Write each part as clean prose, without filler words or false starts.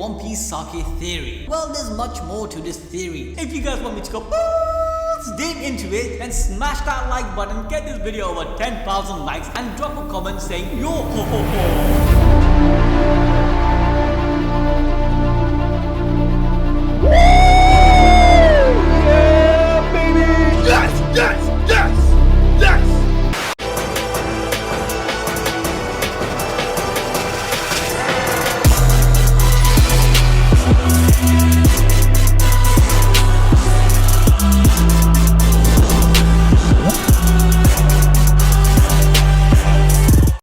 One Piece sake theory. Well, there's much more to this theory. If you guys want me to go balls deep into it, then smash that like button, get this video over 10,000 likes, and drop a comment saying yo ho ho ho. Yeah, baby! Yes, yes, yes, yes!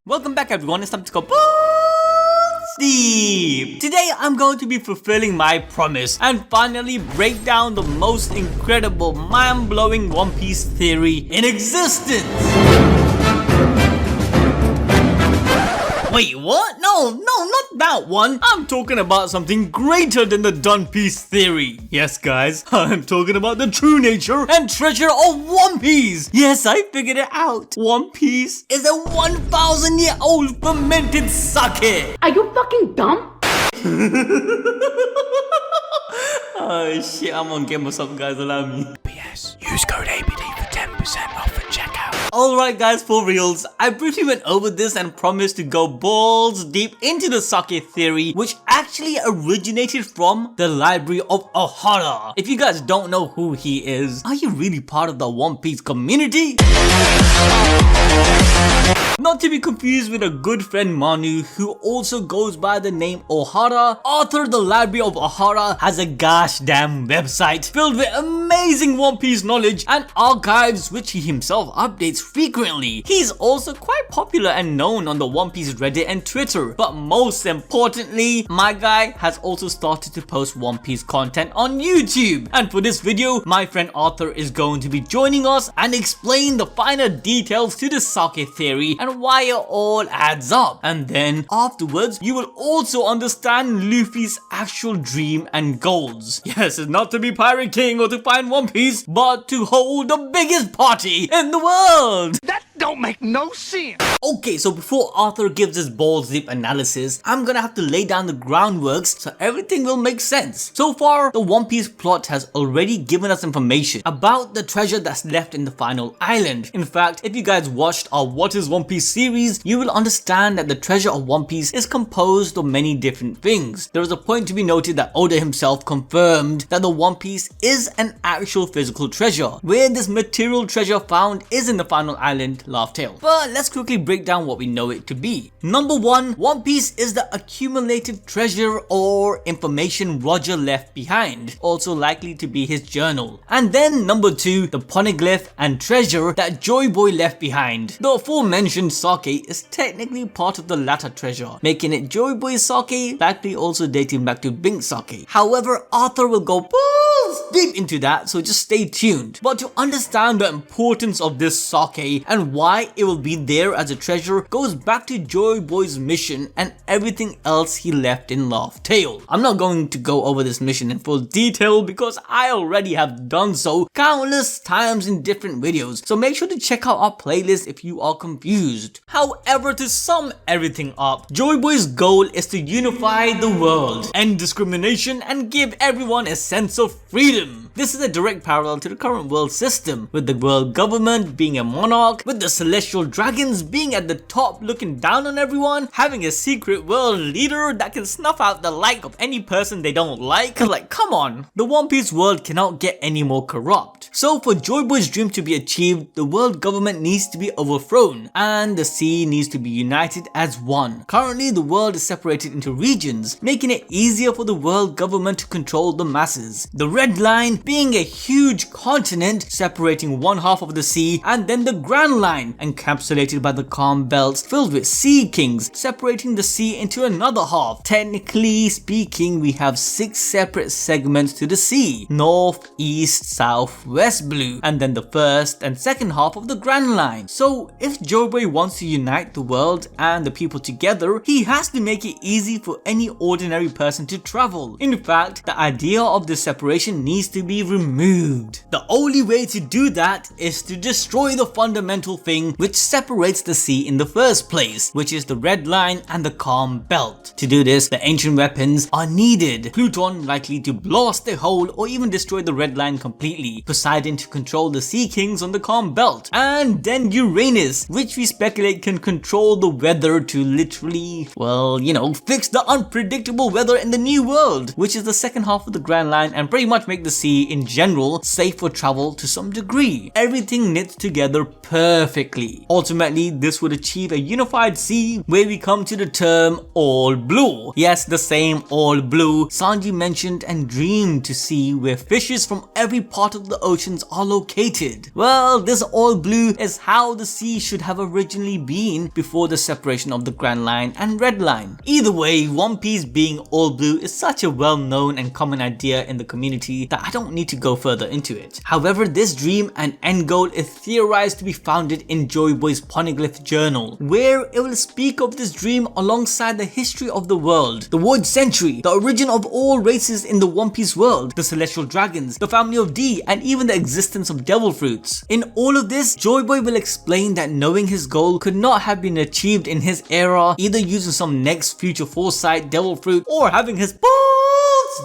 Welcome back everyone, it's time to go balls deep. Today I'm going to be fulfilling my promise and finally break down the most incredible, mind-blowing One Piece theory in existence. Wait, what? No, not that one. I'm talking about something greater than the One Piece theory. Yes, guys, I'm talking about the true nature and treasure of One Piece. Yes, I figured it out. One Piece is a 1,000-year-old fermented sake. Are you fucking dumb? Oh shit, I'm on game or something, guys, allow me. P.S. Use code ABD for 10% off at checkout. Alright guys, for reals, I briefly went over this and promised to go balls deep into the sake theory, which actually originated from the Library of Ohara. If you guys don't know who he is, are you really part of the One Piece community? Not to be confused with a good friend Manu, who also goes by the name Ohara, Artur the Library of Ohara has a gosh damn website filled with amazing One Piece knowledge and archives which he himself updates frequently. He's also quite popular and known on the One Piece Reddit and Twitter, but most importantly, my guy has also started to post One Piece content on YouTube. And for this video, my friend Artur is going to be joining us and explain the finer details to the sake theory and why it all adds up. And then afterwards, you will also understand Luffy's actual dream and goals. Yes, it's not to be Pirate King or to find One Piece, but to hold the biggest party in the world. That don't make no sense. Okay, so before Arthur gives his balls deep analysis, I'm gonna have to lay down the groundworks so everything will make sense. So far, the One Piece plot has already given us information about the treasure that's left in the final island. In fact, if you guys watched our What is One Piece series, you will understand that the treasure of One Piece is composed of many different things. There is a point to be noted that Oda himself confirmed that the One Piece is an actual physical treasure, where this material treasure found is in the final island, Laugh Tale. But let's quickly break down what we know it to be. Number 1, One Piece is the accumulative treasure or information Roger left behind, also likely to be his journal. And then number 2, the poneglyph and treasure that JoyBoy left behind. The aforementioned sake is technically part of the latter treasure, making it JoyBoy's sake, likely also dating back to Bink's sake. However, Arthur will go balls deep into that, so just stay tuned. But to understand the importance of this sake and why it will be there as a treasure goes back to JoyBoy's mission and everything else he left in Laugh Tale. I'm not going to go over this mission in full detail because I already have done so countless times in different videos, so make sure to check out our playlist if you are confused. However, to sum everything up, JoyBoy's goal is to unify the world, end discrimination, and give everyone a sense of freedom. This is a direct parallel to the current world system, with the world government being a monarch, with the celestial dragons being at the top looking down on everyone, having a secret world leader that can snuff out the like of any person they don't like. Like, come on, the One Piece world cannot get any more corrupt. So for JoyBoy's dream to be achieved, the world government needs to be overthrown and the sea needs to be united as one. Currently, the world is separated into regions, making it easier for the world government to control the masses. The red line being a huge continent separating one half of the sea, and then the Grand Line, encapsulated by the calm belts filled with sea kings, separating the sea into another half. Technically speaking, we have 6 separate segments to the sea: north, east, south, west, blue, and then the first and second half of the Grand Line. So if JoyBoy wants to unite the world and the people together, he has to make it easy for any ordinary person to travel. In fact, the idea of this separation needs to be be removed. The only way to do that is to destroy the fundamental thing which separates the sea in the first place, which is the red line and the calm belt. To do this, the ancient weapons are needed. Pluton likely to blast the hole or even destroy the red line completely. Poseidon to control the sea kings on the calm belt. And then Uranus, which we speculate can control the weather to literally, well, you know, fix the unpredictable weather in the new world, which is the second half of the Grand Line, and pretty much make the sea in general safe for travel to some degree. Everything knits together perfectly. Ultimately, this would achieve a unified sea where we come to the term all blue. Yes, the same all blue Sanji mentioned and dreamed to see, where fishes from every part of the oceans are located. Well, this all blue is how the sea should have originally been before the separation of the Grand Line and Red Line. Either way, One Piece being all blue is such a well-known and common idea in the community that I don't need to go further into it. However, this dream and end goal is theorized to be founded in JoyBoy's Poneglyph journal, where it will speak of this dream alongside the history of the world, the word century, the origin of all races in the One Piece world, the celestial dragons, the family of D, and even the existence of devil fruits. In all of this, JoyBoy will explain that knowing his goal could not have been achieved in his era, either using some next future foresight devil fruit or having his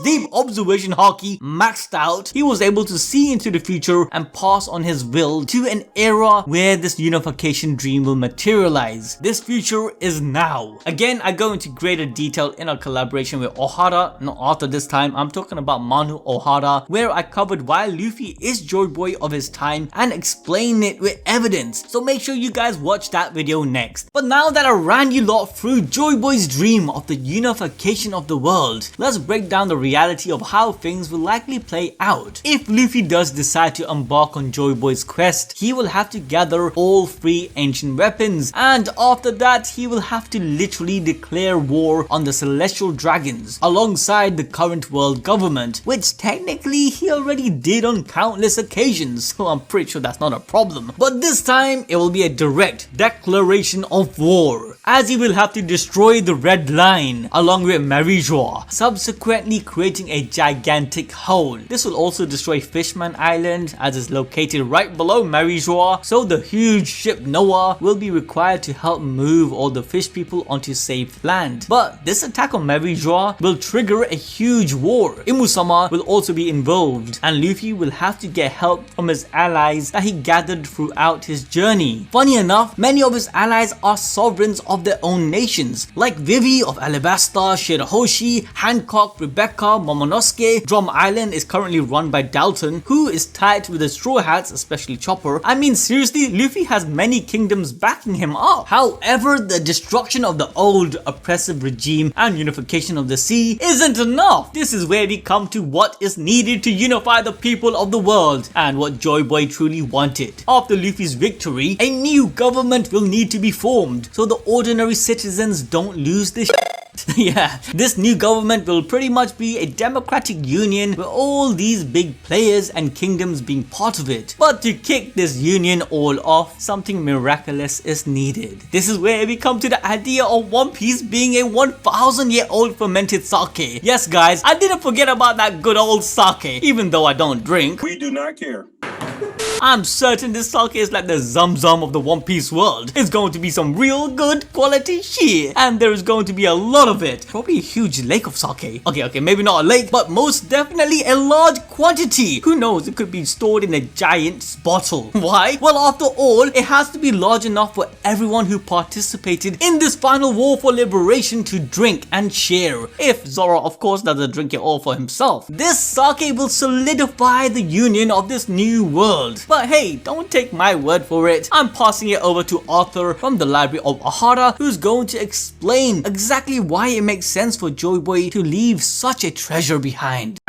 deep observation haki maxed out. He was able to see into the future and pass on his will to an era where this unification dream will materialize. This future is now. Again, I go into greater detail in our collaboration with Ohara, not Artur this time. I'm talking about Manu Ohara, where I covered why Luffy is JoyBoy of his time and explain it with evidence. So make sure you guys watch that video next. But now that I ran you lot through JoyBoy's dream of the unification of the world, let's break down the reality of how things will likely play out. If Luffy does decide to embark on JoyBoy's quest, he will have to gather all 3 ancient weapons, and after that he will have to literally declare war on the celestial dragons alongside the current world government, which technically he already did on countless occasions, so I'm pretty sure that's not a problem. But this time it will be a direct declaration of war, as he will have to destroy the Red Line along with Marijois, subsequently creating a gigantic hole. This will also destroy Fishman Island, as it's located right below Marijois, so the huge ship Noah will be required to help move all the fish people onto safe land. But this attack on Marijois will trigger a huge war. Imusama will also be involved, and Luffy will have to get help from his allies that he gathered throughout his journey. Funny enough, many of his allies are sovereigns of their own nations, like Vivi of Alabasta, Shirahoshi, Hancock, Rebecca, Momonosuke. Drum Island is currently run by Dalton, who is tied with the Straw Hats, especially Chopper. I mean, seriously, Luffy has many kingdoms backing him up. However, the destruction of the old oppressive regime and unification of the sea isn't enough. This is where we come to what is needed to unify the people of the world, and what JoyBoy truly wanted. After Luffy's victory, a new government will need to be formed, so the ordinary citizens don't lose this yeah, this new government will pretty much be a democratic union with all these big players and kingdoms being part of it. But to kick this union all off, something miraculous is needed. This is where we come to the idea of One Piece being a 1,000-year-old fermented sake. Yes guys, I didn't forget about that good old sake, even though I don't drink. We do not care. I'm certain this sake is like the Zum Zum of the One Piece world. It's going to be some real good quality shit, and there is going to be a lot of it. Probably a huge lake of sake. Okay, maybe not a lake, but most definitely a large quantity. Who knows, it could be stored in a giant bottle. Why? Well, after all, it has to be large enough for everyone who participated in this final war for liberation to drink and share. If Zoro, of course, doesn't drink it all for himself. This sake will solidify the union of this new world. But hey, don't take my word for it. I'm passing it over to Artur from the Library of Ohara, who's going to explain exactly why it makes sense for JoyBoy to leave such a treasure behind.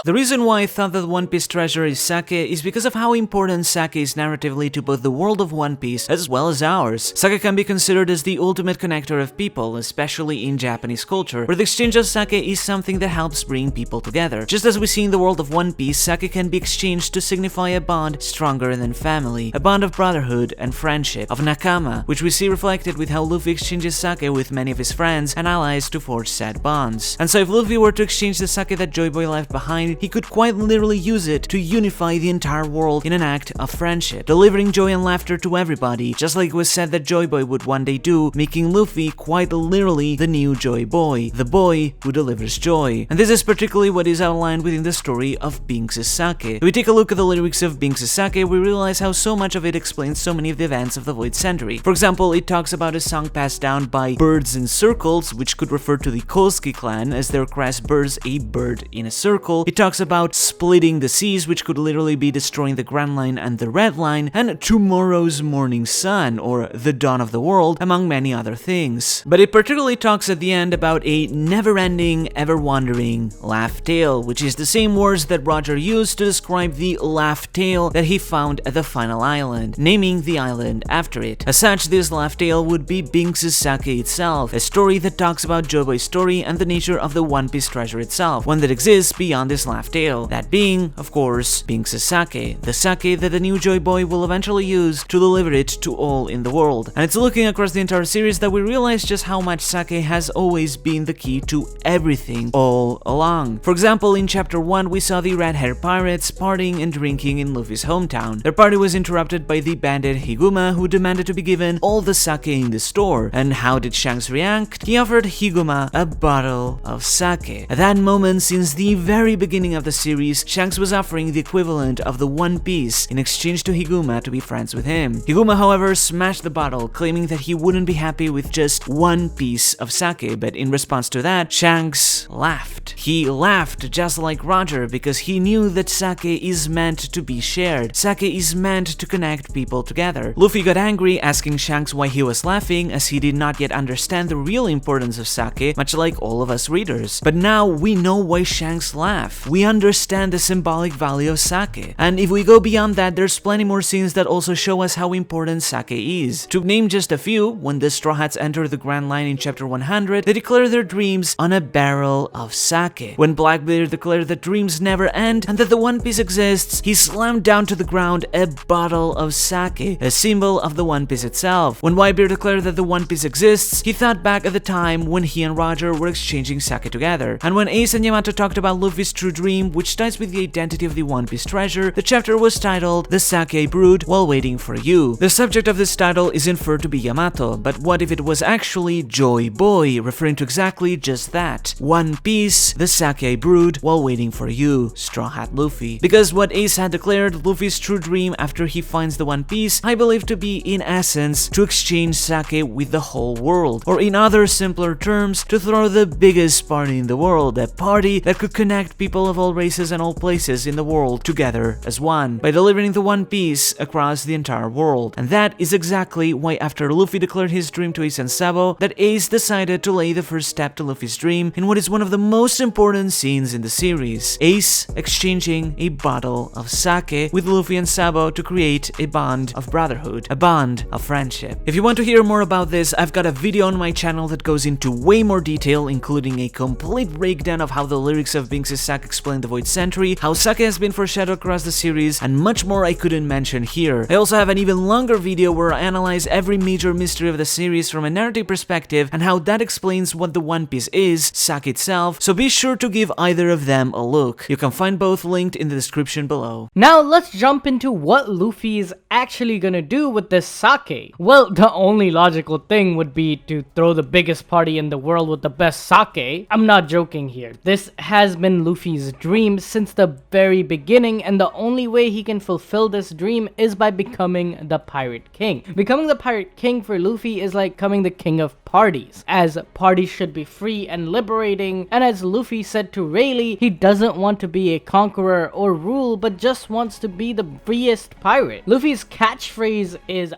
The reason why I thought that One Piece treasure is sake is because of how important sake is narratively to both the world of One Piece as well as ours. Sake can be considered as the ultimate connector of people, especially in Japanese culture, where the exchange of sake is something that helps bring people together. Just as we see in the world of One Piece, sake can be exchanged to signify a bond stronger than family, a bond of brotherhood and friendship, of nakama, which we see reflected with how Luffy exchanges sake with many of his friends and allies to forge said bonds. And so if Luffy were to exchange the sake that JoyBoy left behind, he could quite literally use it to unify the entire world in an act of friendship, delivering joy and laughter to everybody, just like it was said that JoyBoy would one day do, making Luffy quite literally the new JoyBoy, the boy who delivers joy. And this is particularly what is outlined within the story of Binks' sake. If we take a look at the lyrics of Binks' sake, we realize how so much of it explains so many of the events of the Void Century. For example, it talks about a song passed down by birds in circles, which could refer to the Kosuke clan, as their crest bears a bird in a circle. It talks about splitting the seas, which could literally be destroying the Grand Line and the Red Line, and tomorrow's morning sun, or the dawn of the world, among many other things. But it particularly talks at the end about a never-ending, ever-wandering laugh tale, which is the same words that Roger used to describe the laugh tale that he found at the final island, naming the island after it. As such, this laugh tale would be Binks' sake itself, a story that talks about JoyBoy's story and the nature of the One Piece treasure itself, one that exists beyond this laugh tale, that being, of course, Binks' sake, the sake that the new JoyBoy will eventually use to deliver it to all in the world. And it's looking across the entire series that we realize just how much sake has always been the key to everything all along. For example, in chapter 1 we saw the red-haired pirates partying and drinking in Luffy's hometown. Their party was interrupted by the bandit Higuma, who demanded to be given all the sake in the store. And how did Shanks react? He offered Higuma a bottle of sake. At that moment, since the very beginning of the series, Shanks was offering the equivalent of the One Piece in exchange to Higuma to be friends with him. Higuma, however, smashed the bottle, claiming that he wouldn't be happy with just one piece of sake, but in response to that, Shanks laughed. He laughed just like Roger because he knew that sake is meant to be shared. Sake is meant to connect people together. Luffy got angry, asking Shanks why he was laughing, as he did not yet understand the real importance of sake, much like all of us readers. But now we know why Shanks laughed. We understand the symbolic value of sake. And if we go beyond that, there's plenty more scenes that also show us how important sake is. To name just a few, when the Straw Hats enter the Grand Line in chapter 100, they declare their dreams on a barrel of sake. When Blackbeard declared that dreams never end and that the One Piece exists, he slammed down to the ground a bottle of sake, a symbol of the One Piece itself. When Whitebeard declared that the One Piece exists, he thought back at the time when he and Roger were exchanging sake together. And when Ace and Yamato talked about Luffy's true dream, which ties with the identity of the One Piece treasure, the chapter was titled The Sake Brewed While Waiting for You. The subject of this title is inferred to be Yamato, but what if it was actually JoyBoy, referring to exactly just that? One Piece, the sake brewed while waiting for you, Straw Hat Luffy. Because what Ace had declared Luffy's true dream after he finds the One Piece, I believe to be in essence to exchange sake with the whole world, or in other simpler terms, to throw the biggest party in the world, a party that could connect people of all races and all places in the world together as one, by delivering the One Piece across the entire world. And that is exactly why after Luffy declared his dream to Ace and Sabo, that Ace decided to lay the first step to Luffy's dream in what is one of the most important scenes in the series, Ace exchanging a bottle of sake with Luffy and Sabo to create a bond of brotherhood, a bond of friendship. If you want to hear more about this, I've got a video on my channel that goes into way more detail, including a complete breakdown of how the lyrics of Binks' sake explain the Void Century, how sake has been foreshadowed across the series, and much more I couldn't mention here. I also have an even longer video where I analyze every major mystery of the series from a narrative perspective and how that explains what the One Piece is, sake itself, so be sure to give either of them a look. You can find both linked in the description below. Now let's jump into what Luffy is actually gonna do with this sake. Well, the only logical thing would be to throw the biggest party in the world with the best sake. I'm not joking here. This has been Luffy's dream since the very beginning, and the only way he can fulfill this dream is by becoming the Pirate King. Becoming the Pirate King for Luffy is like becoming the king of parties, as parties should be free and liberating, and as Luffy said to Rayleigh, he doesn't want to be a conqueror or rule, but just wants to be the freest pirate. Luffy's catchphrase is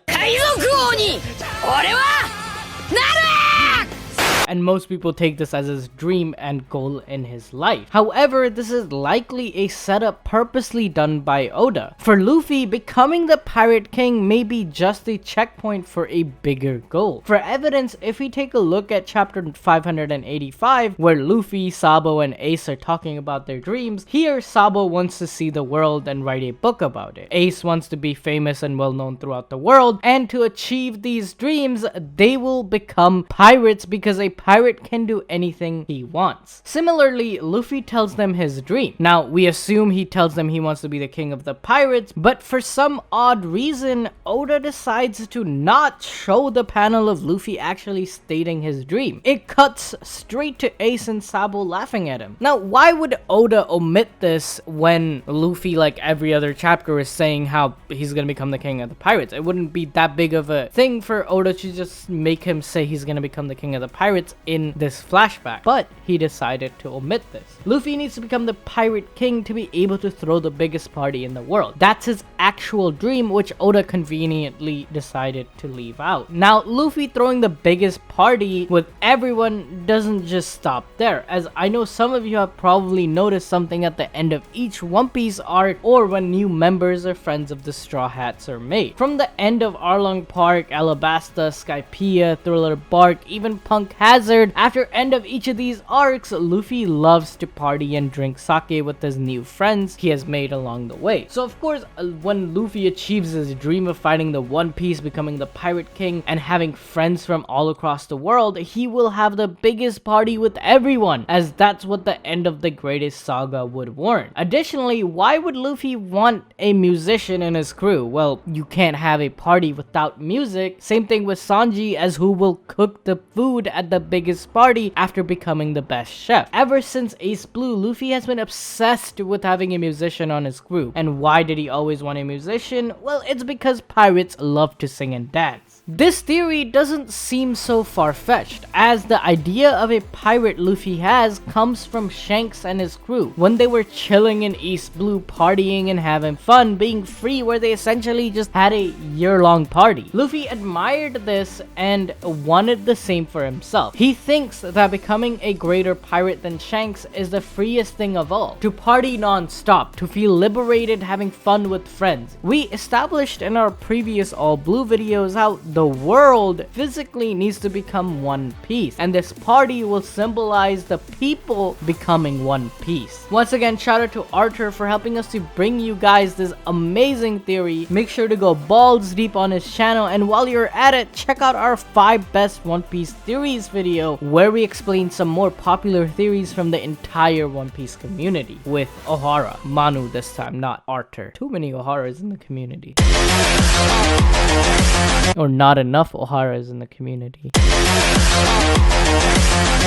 and most people take this as his dream and goal in his life. However, this is likely a setup purposely done by Oda. For Luffy, becoming the Pirate King may be just a checkpoint for a bigger goal. For evidence, if we take a look at chapter 585, where Luffy, Sabo, and Ace are talking about their dreams, here Sabo wants to see the world and write a book about it. Ace wants to be famous and well known throughout the world, and to achieve these dreams, they will become pirates because a pirate can do anything he wants. Similarly, Luffy tells them his dream. Now, we assume he tells them he wants to be the king of the pirates, but for some odd reason, Oda decides to not show the panel of Luffy actually stating his dream. It cuts straight to Ace and Sabo laughing at him. Now, why would Oda omit this when Luffy, like every other chapter, is saying how he's gonna become the king of the pirates? It wouldn't be that big of a thing for Oda to just make him say he's gonna become the king of the pirates in this flashback, but he decided to omit this. Luffy needs to become the pirate king to be able to throw the biggest party in the world. That's his actual dream, which Oda conveniently decided to leave out. Now, Luffy throwing the biggest party with everyone doesn't just stop there, as I know some of you have probably noticed something at the end of each One Piece arc or when new members or friends of the Straw Hats are made. From the end of Arlong Park, Alabasta, Skypiea, Thriller Bark, even Punk Hazard, after end of each of these arcs, Luffy loves to party and drink sake with his new friends he has made along the way. So of course, when Luffy achieves his dream of fighting the One Piece, becoming the Pirate King, and having friends from all across the world, he will have the biggest party with everyone, as that's what the end of the greatest saga would warrant. Additionally, why would Luffy want a musician in his crew? Well, you can't have a party without music. Same thing with Sanji, as who will cook the food at the biggest party after becoming the best chef. Ever since Ace Blue, Luffy has been obsessed with having a musician on his crew. And why did he always want a musician? Well, it's because pirates love to sing and dance. This theory doesn't seem so far-fetched, as the idea of a pirate Luffy has comes from Shanks and his crew, when they were chilling in East Blue, partying and having fun, being free, where they essentially just had a year-long party. Luffy admired this and wanted the same for himself. He thinks that becoming a greater pirate than Shanks is the freest thing of all. To party non-stop, to feel liberated having fun with friends. We established in our previous All Blue videos how the world physically needs to become One Piece, and this party will symbolize the people becoming One Piece. Once again, shout out to Artur for helping us to bring you guys this amazing theory. Make sure to go balls deep on his channel, and while you're at it, check out our 5 best One Piece theories video, where we explain some more popular theories from the entire One Piece community, with Ohara, Manu this time, not Artur. Too many Oharas in the community. Or not enough Oharas in the community.